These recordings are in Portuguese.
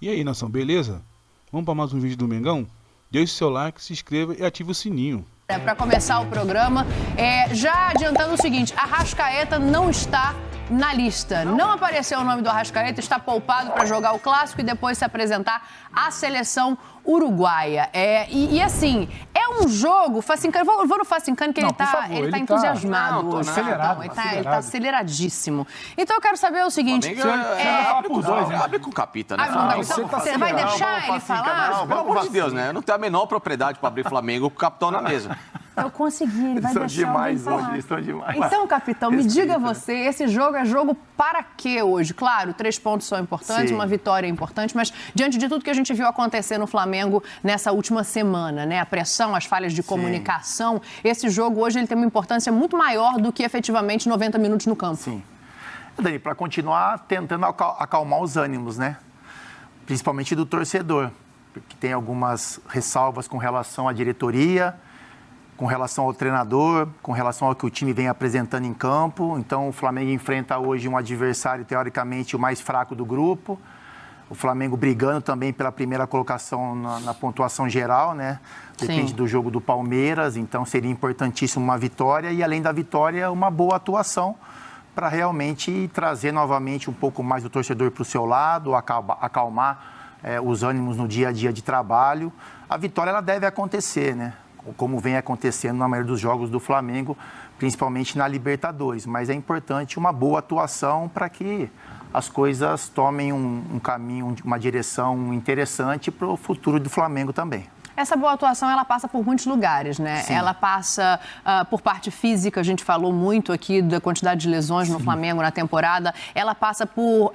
E aí, nação, beleza? Vamos para mais um vídeo do Mengão? Deixe seu like, se inscreva e ative o sininho. Para começar o programa, já adiantando o seguinte, Arrascaeta não está na lista. Não apareceu o nome do Arrascaeta, está poupado para jogar o Clássico e depois se apresentar à seleção uruguaia. E assim, é um jogo, Facincani, vou no Facincani que ele está entusiasmado hoje. Ele está aceleradíssimo. Então eu quero saber o seguinte... Abre com o Capita, né? Você vai deixar ele falar? Não, pelo amor de Deus, né? Eu não tenho a menor propriedade para abrir Flamengo com o capitão na mesa. Eu consegui, ele vai deixar alguém falar. Eles estão demais. Então, capitão, me diga você, esse jogo é jogo para quê hoje? Claro, 3 pontos são importantes, uma vitória é importante, mas diante de tudo que a gente viu acontecer no Flamengo nessa última semana, né? A pressão, as falhas de comunicação, esse jogo hoje ele tem uma importância muito maior do que efetivamente 90 minutos no campo. Sim. Dani, para continuar tentando acalmar os ânimos, né? Principalmente do torcedor, porque tem algumas ressalvas com relação à diretoria, com relação ao treinador, com relação ao que o time vem apresentando em campo. Então, o Flamengo enfrenta hoje um adversário, teoricamente, o mais fraco do grupo. O Flamengo brigando também pela primeira colocação na pontuação geral, né? Depende do jogo do Palmeiras, então seria importantíssimo uma vitória e, além da vitória, uma boa atuação para realmente trazer novamente um pouco mais o torcedor para o seu lado, acalmar os ânimos no dia a dia de trabalho. A vitória ela deve acontecer, né? Como vem acontecendo na maioria dos jogos do Flamengo, principalmente na Libertadores. Mas é importante uma boa atuação para que as coisas tomem um caminho, uma direção interessante para o futuro do Flamengo também. Essa boa atuação, ela passa por muitos lugares, né? Sim. Ela passa por parte física, a gente falou muito aqui da quantidade de lesões no Flamengo na temporada. Ela passa por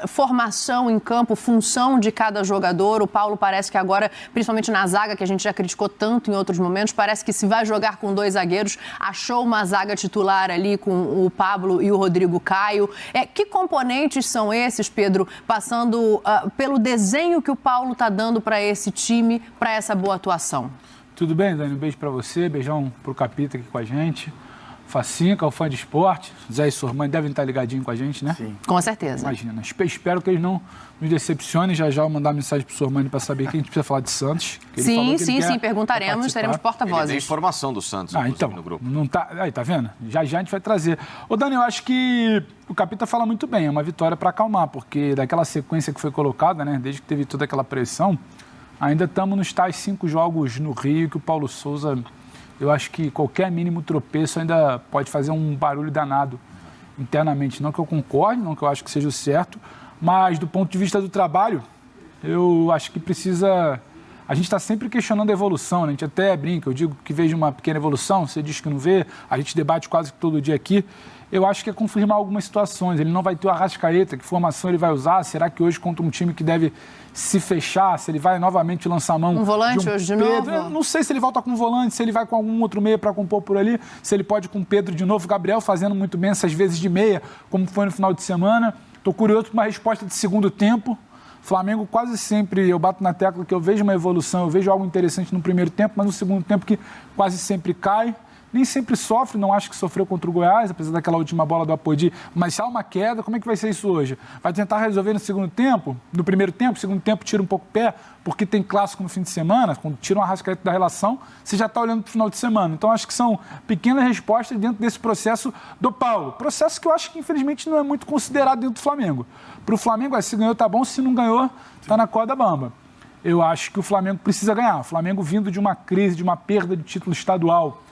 formação em campo, função de cada jogador. O Paulo parece que agora, principalmente na zaga, que a gente já criticou tanto em outros momentos, parece que se vai jogar com 2 zagueiros, achou uma zaga titular ali com o Pablo e o Rodrigo Caio. Que componentes são esses, Pedro, passando pelo desenho que o Paulo está dando para esse time, para essa boa atuação? Tudo bem, Dani? Um beijo pra você, beijão pro Capita aqui com a gente. Facinca, o fã de esporte, Zé e Sormani devem estar ligadinhos com a gente, né? Sim. Com certeza. Imagina. Espero que eles não nos decepcionem. Já eu vou mandar mensagem pro Sormani para saber que a gente precisa falar de Santos. Sim, perguntaremos, teremos porta-vozes. Tem informação do Santos então, no grupo. Não tá, aí, tá vendo? Já a gente vai trazer. Ô, Dani, eu acho que o Capita fala muito bem, é uma vitória para acalmar, porque daquela sequência que foi colocada, né, desde que teve toda aquela pressão, ainda estamos nos tais 5 jogos no Rio que o Paulo Souza, eu acho que qualquer mínimo tropeço ainda pode fazer um barulho danado internamente. Não que eu concorde, não que eu acho que seja o certo, mas do ponto de vista do trabalho, eu acho que precisa... A gente está sempre questionando a evolução, né? A gente até brinca, eu digo que vejo uma pequena evolução, você diz que não vê, a gente debate quase que todo dia aqui. Eu acho que é confirmar algumas situações. Ele não vai ter o Arrascaeta, que formação ele vai usar? Será que hoje contra um time que deve se fechar, se ele vai novamente lançar mão... Um volante hoje de novo? Eu não sei se ele volta com um volante, se ele vai com algum outro meia para compor por ali, se ele pode com o Pedro de novo, Gabriel fazendo muito bem essas vezes de meia, como foi no final de semana. Estou curioso por uma resposta de segundo tempo. Flamengo quase sempre, eu bato na tecla que eu vejo uma evolução, eu vejo algo interessante no primeiro tempo, mas no segundo tempo que quase sempre cai. Nem sempre sofre, não acho que sofreu contra o Goiás, apesar daquela última bola do Apodi, mas se há uma queda, como é que vai ser isso hoje? Vai tentar resolver no segundo tempo? No primeiro tempo, segundo tempo tira um pouco o pé, porque tem clássico no fim de semana, quando tira um Arrascaeta da relação, você já está olhando para o final de semana. Então, acho que são pequenas respostas dentro desse processo do Paulo. Processo que eu acho que, infelizmente, não é muito considerado dentro do Flamengo. Para o Flamengo, se ganhou, tá bom, se não ganhou, tá na corda bamba. Eu acho que o Flamengo precisa ganhar. O Flamengo vindo de uma crise, de uma perda de título estadual,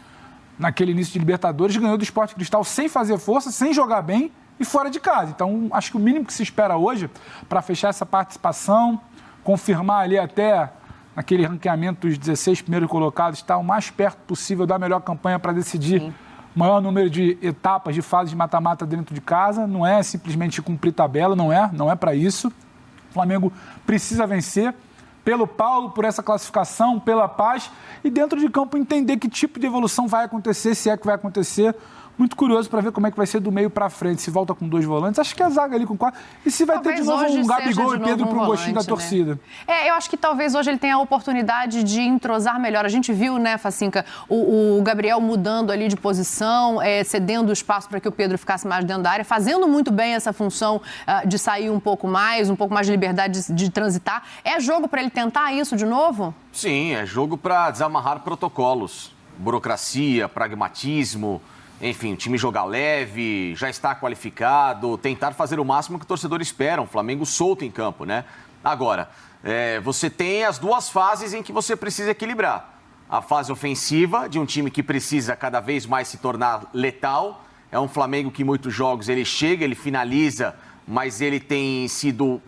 naquele início de Libertadores, ganhou do Sport Cristal sem fazer força, sem jogar bem e fora de casa. Então, acho que o mínimo que se espera hoje, para fechar essa participação, confirmar ali até naquele ranqueamento dos 16 primeiros colocados, estar o mais perto possível da melhor campanha para decidir o maior número de etapas, de fases de mata-mata dentro de casa. Não é simplesmente cumprir tabela, não é para isso. O Flamengo precisa vencer. Pelo Paulo, por essa classificação, pela paz, e dentro de campo entender que tipo de evolução vai acontecer, se é que vai acontecer, Muito curioso para ver como é que vai ser do meio para frente, se volta com 2 volantes. Acho que a zaga ali com 4. E se vai ter de novo um Gabigol e Pedro para um gostinho da torcida. Eu acho que talvez hoje ele tenha a oportunidade de entrosar melhor. A gente viu, né, Facinca, o Gabriel mudando ali de posição, cedendo espaço para que o Pedro ficasse mais dentro da área, fazendo muito bem essa função de sair um pouco mais de liberdade de transitar. É jogo para ele tentar isso de novo? Sim, é jogo para desamarrar protocolos. Burocracia, pragmatismo, enfim, o time jogar leve, já está qualificado, tentar fazer o máximo que o torcedor espera, um Flamengo solto em campo, né? Agora, você tem as 2 fases em que você precisa equilibrar. A fase ofensiva, de um time que precisa cada vez mais se tornar letal. É um Flamengo que em muitos jogos ele chega, ele finaliza, mas ele tem sido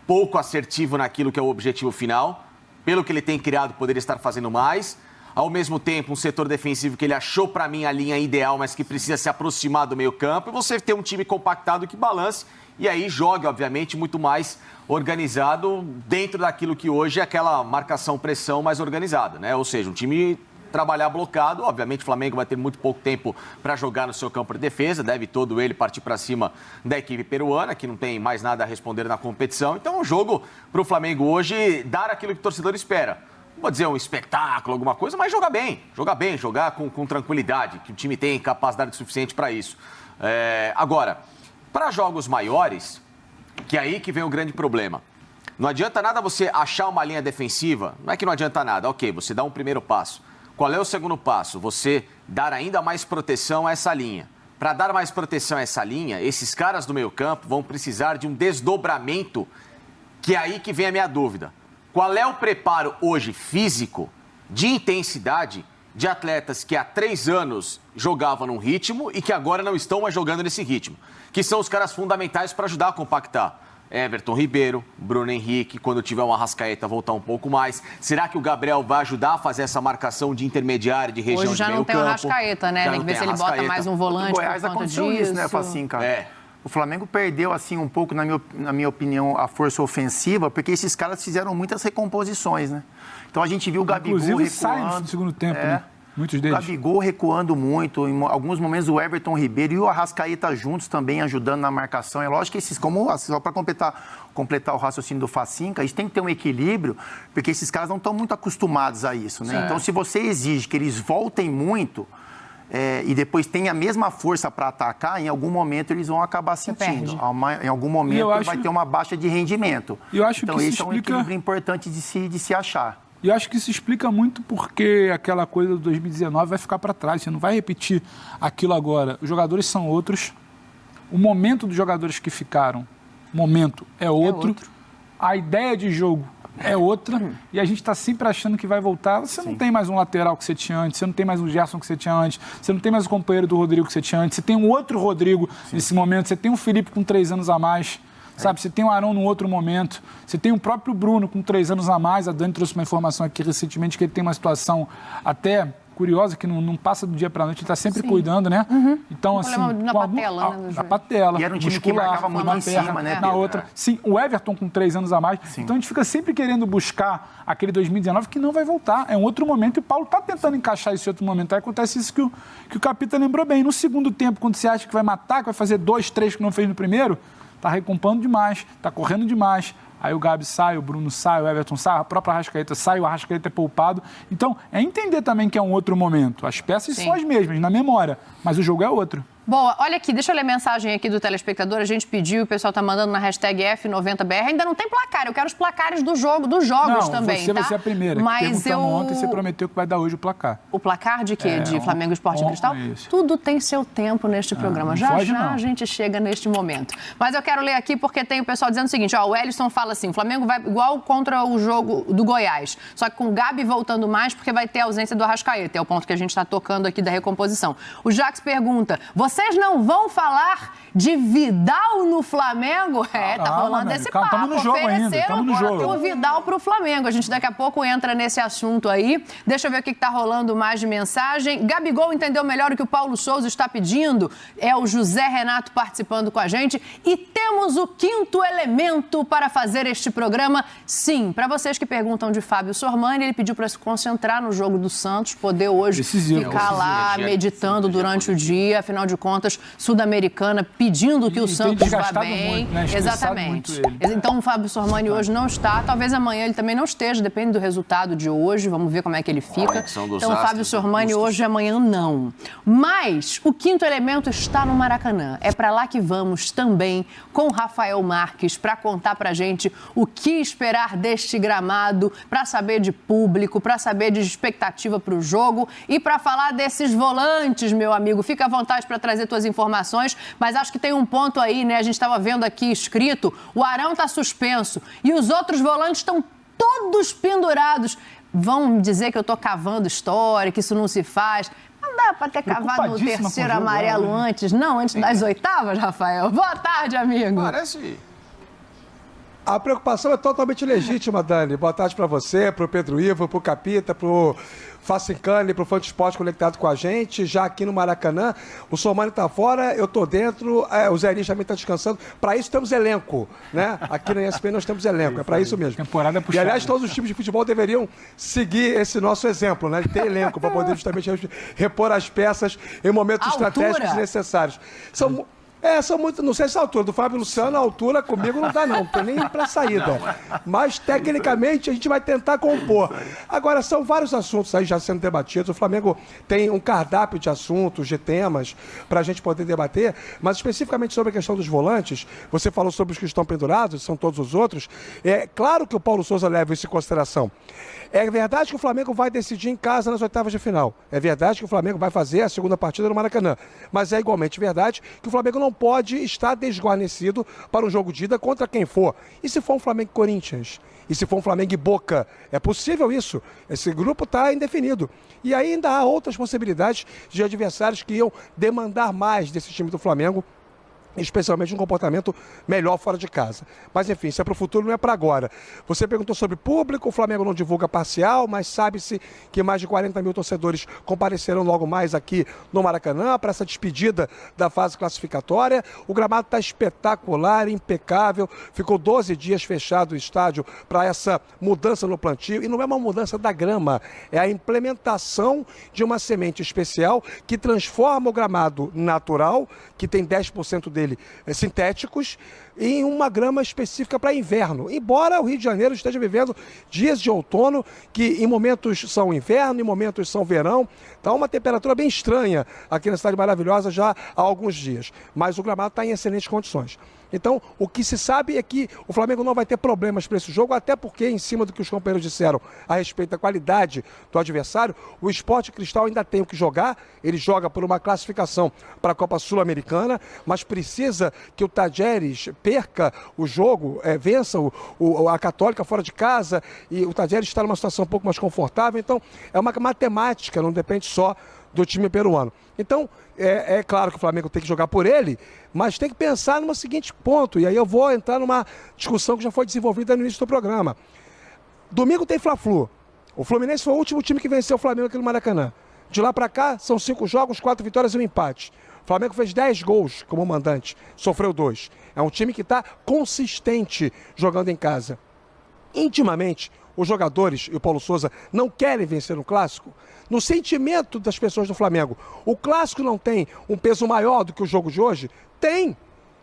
pouco assertivo naquilo que é o objetivo final. Pelo que ele tem criado, poderia estar fazendo mais. Ao mesmo tempo, um setor defensivo que ele achou, para mim, a linha ideal, mas que precisa se aproximar do meio campo. E você ter um time compactado que balance e aí jogue, obviamente, muito mais organizado dentro daquilo que hoje é aquela marcação-pressão mais organizada, né? Ou seja, um time trabalhar blocado. Obviamente, o Flamengo vai ter muito pouco tempo para jogar no seu campo de defesa. Deve todo ele partir para cima da equipe peruana, que não tem mais nada a responder na competição. Então, é um jogo para o Flamengo hoje dar aquilo que o torcedor espera. Não vou dizer um espetáculo, alguma coisa, mas jogar bem, jogar com tranquilidade, que o time tem capacidade suficiente para isso. Agora, para jogos maiores, que é aí que vem o grande problema. Não adianta nada você achar uma linha defensiva, não é que não adianta nada, ok, você dá um primeiro passo. Qual é o segundo passo? Você dar ainda mais proteção a essa linha. Para dar mais proteção a essa linha, esses caras do meio campo vão precisar de um desdobramento, que é aí que vem a minha dúvida. Qual é o preparo hoje físico, de intensidade, de atletas que há 3 anos jogavam num ritmo e que agora não estão mais jogando nesse ritmo? Que são os caras fundamentais para ajudar a compactar. Everton Ribeiro, Bruno Henrique, quando tiver uma Arrascaeta voltar um pouco mais. Será que o Gabriel vai ajudar a fazer essa marcação de intermediário, de região de meio campo? Hoje já não tem o Arrascaeta, né? Tem que ver se ele bota mais um volante. O Goiás aconteceu isso, né, Facinca? O Flamengo perdeu, assim, um pouco, na minha opinião, a força ofensiva, porque esses caras fizeram muitas recomposições, né? Então a gente viu o Gabigol inclusive, recuando. sai no segundo tempo, né? Muitos deles. O Gabigol recuando muito, em alguns momentos o Everton Ribeiro e o Arrascaeta juntos também ajudando na marcação. É lógico que esses, só para completar o raciocínio do Facinca, isso tem que ter um equilíbrio, porque esses caras não estão muito acostumados a isso, né? Então, se você exige que eles voltem muito e depois tenham a mesma força para atacar, em algum momento eles vão acabar sentindo. Em algum momento vai ter uma baixa de rendimento. Então, esse é um equilíbrio importante de se achar. E eu acho que isso explica muito porque aquela coisa do 2019 vai ficar para trás. Você não vai repetir aquilo agora. Os jogadores são outros. O momento dos jogadores que ficaram, é outro. A ideia de jogo é outra. E a gente está sempre achando que vai voltar. Você não tem mais um lateral que você tinha antes. Você não tem mais um Gerson que você tinha antes. Você não tem mais o companheiro do Rodrigo que você tinha antes. Você tem um outro Rodrigo nesse momento. Você tem um Felipe com 3 anos a mais. Sabe, você tem o Arão num outro momento, você tem o próprio Bruno com 3 anos a mais. A Dani trouxe uma informação aqui recentemente que ele tem uma situação até curiosa, que não passa do dia para a noite, ele está sempre cuidando, né? Então, assim, na patela, né? Na patela. E era um time que marcava muito em cima, né? Na outra. Sim, o Everton com 3 anos a mais. Então a gente fica sempre querendo buscar aquele 2019 que não vai voltar. É um outro momento e o Paulo está tentando encaixar esse outro momento. Aí acontece isso que o Capita lembrou bem. No segundo tempo, quando você acha que vai matar, que vai fazer 2, 3 que não fez no primeiro, está recompondo demais, está correndo demais. Aí o Gabi sai, o Bruno sai, o Everton sai, a própria Arrascaeta sai, o Arrascaeta é poupado. Então, é entender também que é um outro momento. As peças são as mesmas, na memória, mas o jogo é outro. Boa, olha aqui, deixa eu ler a mensagem aqui do telespectador, a gente pediu, o pessoal tá mandando na hashtag F90BR, ainda não tem placar, eu quero os placares dos jogos também, você vai ser a primeira, mas ontem você prometeu que vai dar hoje o placar. O placar de quê? De Flamengo Esporte Cristal? Isso. Tudo tem seu tempo neste programa, já a gente chega neste momento. Mas eu quero ler aqui porque tem o pessoal dizendo o seguinte, o Ellison fala assim, o Flamengo vai igual contra o jogo do Goiás, só que com o Gabi voltando mais porque vai ter a ausência do Arrascaeta, é o ponto que a gente está tocando aqui da recomposição. O Jax pergunta, você Vocês não vão falar de Vidal no Flamengo? Tá rolando esse papo. Estamos no jogo ainda, estamos no jogo. O Vidal pro Flamengo. A gente daqui a pouco entra nesse assunto aí. Deixa eu ver o que tá rolando mais de mensagem. Gabigol entendeu melhor o que o Paulo Souza está pedindo. É o José Renato participando com a gente. E temos o quinto elemento para fazer este programa. Sim, para vocês que perguntam de Fábio Sormani, ele pediu para se concentrar no jogo do Santos, poder hoje ficar lá meditando durante o dia. Afinal de contas, Sul-Americana pedindo que o Santos vá bem. Muito, né? Exatamente. Então o Fábio Sormani hoje não está. Talvez amanhã ele também não esteja, depende do resultado de hoje. Vamos ver como é que ele fica. Então o Fábio Sormani hoje e amanhã não. Mas o quinto elemento está no Maracanã. É para lá que vamos também com o Rafael Marques para contar pra gente o que esperar deste gramado, para saber de público, para saber de expectativa para o jogo e para falar desses volantes, meu amigo. Fica à vontade para trazer suas informações, mas acho que tem um ponto aí, né? A gente estava vendo aqui escrito, o Arão está suspenso e os outros volantes estão todos pendurados. Vão dizer que eu estou cavando história, que isso não se faz. Não dá para ter cavado o terceiro amarelo antes, não? Antes das oitavas, Rafael? Boa tarde, amigo. Parece... A preocupação é totalmente legítima, Dani. Boa tarde para você, para o Pedro Ivo, para o Capita, para o Facincani, para o Fã de Esporte conectado com a gente, já aqui no Maracanã. O Sormani está fora, eu estou dentro, o Zé Nis também está descansando. Para isso temos elenco, né? Aqui na ESPN nós temos elenco, é para isso mesmo. Temporada puxada. E, aliás, todos os times de futebol deveriam seguir esse nosso exemplo, né? De ter elenco, para poder justamente repor as peças em momentos estratégicos necessários. São muito, não sei se a altura do Fábio Luciano, a altura comigo não dá não tem nem para saída. Mas, tecnicamente, a gente vai tentar compor. Agora, são vários assuntos aí já sendo debatidos. O Flamengo tem um cardápio de assuntos, de temas, para a gente poder debater. Mas, especificamente sobre a questão dos volantes, você falou sobre os que estão pendurados, são todos os outros. É claro que o Paulo Souza leva isso em consideração. É verdade que o Flamengo vai decidir em casa nas oitavas de final. É verdade que o Flamengo vai fazer a segunda partida no Maracanã. Mas é igualmente verdade que o Flamengo não pode estar desguarnecido para um jogo de ida contra quem for. E se for um Flamengo e Corinthians? E se for um Flamengo e Boca? É possível isso. Esse grupo está indefinido. E ainda há outras possibilidades de adversários que iam demandar mais desse time do Flamengo, especialmente um comportamento melhor fora de casa. Mas, enfim, isso é para o futuro, não é para agora. Você perguntou sobre público, o Flamengo não divulga parcial, mas sabe-se que mais de 40 mil torcedores comparecerão logo mais aqui no Maracanã para essa despedida da fase classificatória. O gramado está espetacular, impecável, ficou 12 dias fechado o estádio para essa mudança no plantio, e não é uma mudança da grama, é a implementação de uma semente especial que transforma o gramado natural, que tem 10% dele sintéticos, em uma grama específica para inverno. Embora o Rio de Janeiro esteja vivendo dias de outono, que em momentos são inverno, em momentos são verão. Está uma temperatura bem estranha aqui na cidade maravilhosa já há alguns dias. Mas o gramado está em excelentes condições. Então, o que se sabe é que o Flamengo não vai ter problemas para esse jogo, até porque, em cima do que os companheiros disseram a respeito da qualidade do adversário, o Sport Cristal ainda tem o que jogar. Ele joga por uma classificação para a Copa Sul-Americana, mas precisa que o Tadjeres perca o jogo, vença a Católica fora de casa, e o Tadjeres está numa situação um pouco mais confortável. Então, é uma matemática, não depende só do time peruano. Então, é claro que o Flamengo tem que jogar por ele, mas tem que pensar no seguinte ponto, e aí eu vou entrar numa discussão que já foi desenvolvida no início do programa. Domingo tem Fla-Flu. O Fluminense foi o último time que venceu o Flamengo aqui no Maracanã. De lá para cá, são 5 jogos, 4 vitórias e um empate. O Flamengo fez 10 gols como mandante, sofreu 2. É um time que está consistente jogando em casa. Intimamente, os jogadores e o Paulo Souza não querem vencer um clássico. No sentimento das pessoas do Flamengo, o clássico não tem um peso maior do que o jogo de hoje? Tem.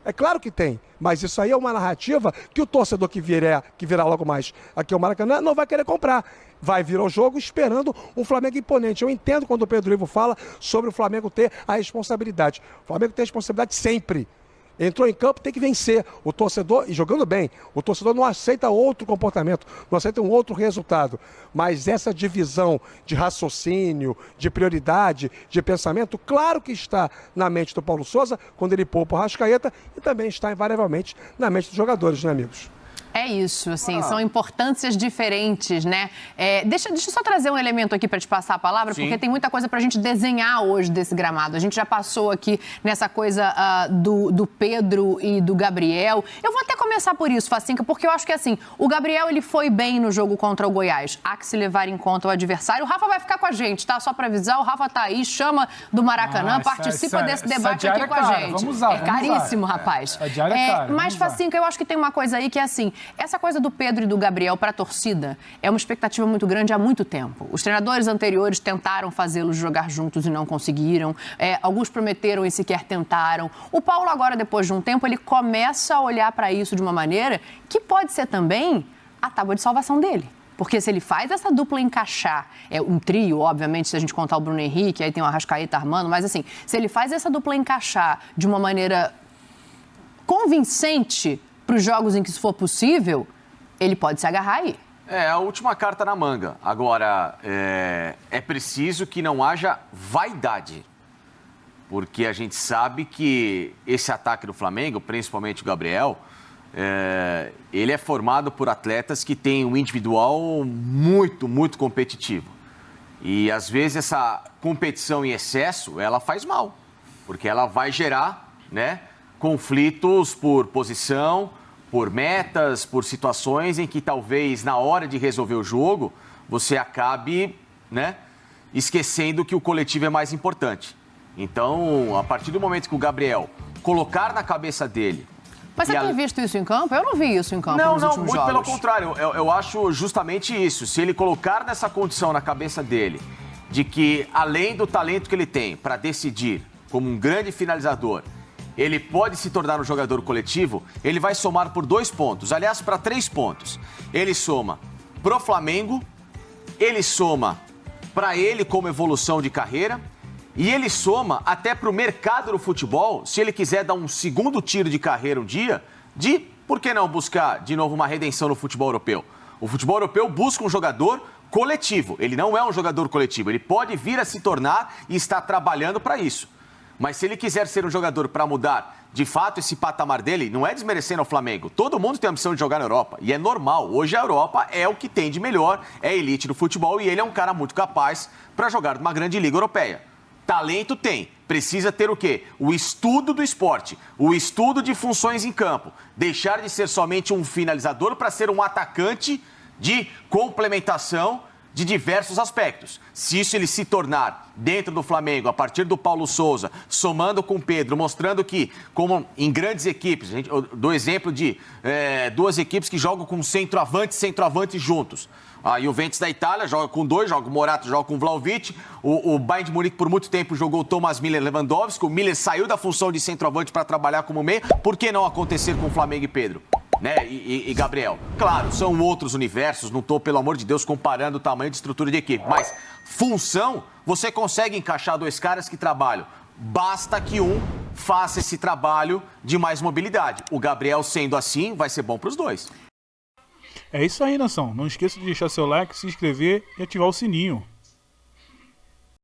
É claro que tem. Mas isso aí é uma narrativa que o torcedor que virá logo mais aqui ao Maracanã não vai querer comprar. Vai vir ao jogo esperando um Flamengo imponente. Eu entendo quando o Pedro Ivo fala sobre o Flamengo ter a responsabilidade. O Flamengo tem a responsabilidade sempre. Entrou em campo, tem que vencer. O torcedor, e jogando bem, o torcedor não aceita outro comportamento, não aceita um outro resultado. Mas essa divisão de raciocínio, de prioridade, de pensamento, claro que está na mente do Paulo Souza, quando ele poupa o Arrascaeta, e também está invariavelmente na mente dos jogadores, né, amigos? É isso, assim, são importâncias diferentes, né? Deixa eu só trazer um elemento aqui para te passar a palavra, porque tem muita coisa para a gente desenhar hoje desse gramado. A gente já passou aqui nessa coisa do Pedro e do Gabriel. Eu vou até começar por isso, Facinca, porque eu acho que, assim, o Gabriel, ele foi bem no jogo contra o Goiás. Há que se levar em conta o adversário. O Rafa vai ficar com a gente, tá? Só para avisar, o Rafa tá aí, chama do Maracanã, participa desse debate aqui com a gente. Vamos usar, é caríssimo, rapaz. Mas, Facinca, eu acho que tem uma coisa aí que é assim, essa coisa do Pedro e do Gabriel para a torcida é uma expectativa muito grande há muito tempo. Os treinadores anteriores tentaram fazê-los jogar juntos e não conseguiram. Alguns prometeram e sequer tentaram. O Paulo agora, depois de um tempo, ele começa a olhar para isso de uma maneira que pode ser também a tábua de salvação dele. Porque se ele faz essa dupla encaixar, um trio, obviamente, se a gente contar o Bruno Henrique, aí tem o Arrascaeta armando, mas assim, se ele faz essa dupla encaixar de uma maneira convincente para os jogos em que isso for possível, ele pode se agarrar aí. A última carta na manga. Agora, é preciso que não haja vaidade, porque a gente sabe que esse ataque do Flamengo, principalmente o Gabriel, ele é formado por atletas que têm um individual muito, muito competitivo. E, às vezes, essa competição em excesso, ela faz mal, porque ela vai gerar, né, conflitos por posição, por metas, por situações em que talvez na hora de resolver o jogo você acabe, né, esquecendo que o coletivo é mais importante. Então, a partir do momento que o Gabriel colocar na cabeça dele... Mas você tem visto isso em campo? Eu não vi isso em campo nos últimos jogos. Não, muito pelo contrário. Eu acho justamente isso. Se ele colocar nessa condição na cabeça dele de que, além do talento que ele tem para decidir como um grande finalizador, ele pode se tornar um jogador coletivo, ele vai somar por 2 pontos. Aliás, para 3 pontos. Ele soma pro Flamengo, ele soma para ele como evolução de carreira e ele soma até pro mercado do futebol, se ele quiser dar um segundo tiro de carreira um dia, por que não buscar de novo uma redenção no futebol europeu? O futebol europeu busca um jogador coletivo. Ele não é um jogador coletivo. Ele pode vir a se tornar e está trabalhando para isso. Mas se ele quiser ser um jogador para mudar, de fato, esse patamar dele, não é desmerecendo o Flamengo. Todo mundo tem a ambição de jogar na Europa. E é normal. Hoje a Europa é o que tem de melhor, é a elite do futebol e ele é um cara muito capaz para jogar numa grande liga europeia. Talento tem. Precisa ter o quê? O estudo do esporte, o estudo de funções em campo. Deixar de ser somente um finalizador para ser um atacante de complementação de diversos aspectos. Se isso ele se tornar dentro do Flamengo, a partir do Paulo Souza, somando com o Pedro, mostrando que, como em grandes equipes, eu dou exemplo de 2 equipes que jogam com centroavante juntos. A Juventus da Itália joga com 2, joga com o Morato, joga com o Vlahovic. O Bayern de Munique por muito tempo jogou o Thomas Müller Lewandowski. O Müller saiu da função de centroavante para trabalhar como meio. Por que não acontecer com o Flamengo e Pedro? Né? E Gabriel. Claro, são outros universos, não estou, pelo amor de Deus, comparando o tamanho de estrutura de equipe, mas função, você consegue encaixar 2 caras que trabalham. Basta que um faça esse trabalho de mais mobilidade. O Gabriel, sendo assim, vai ser bom para os 2. É isso aí, nação. Não esqueça de deixar seu like, se inscrever e ativar o sininho.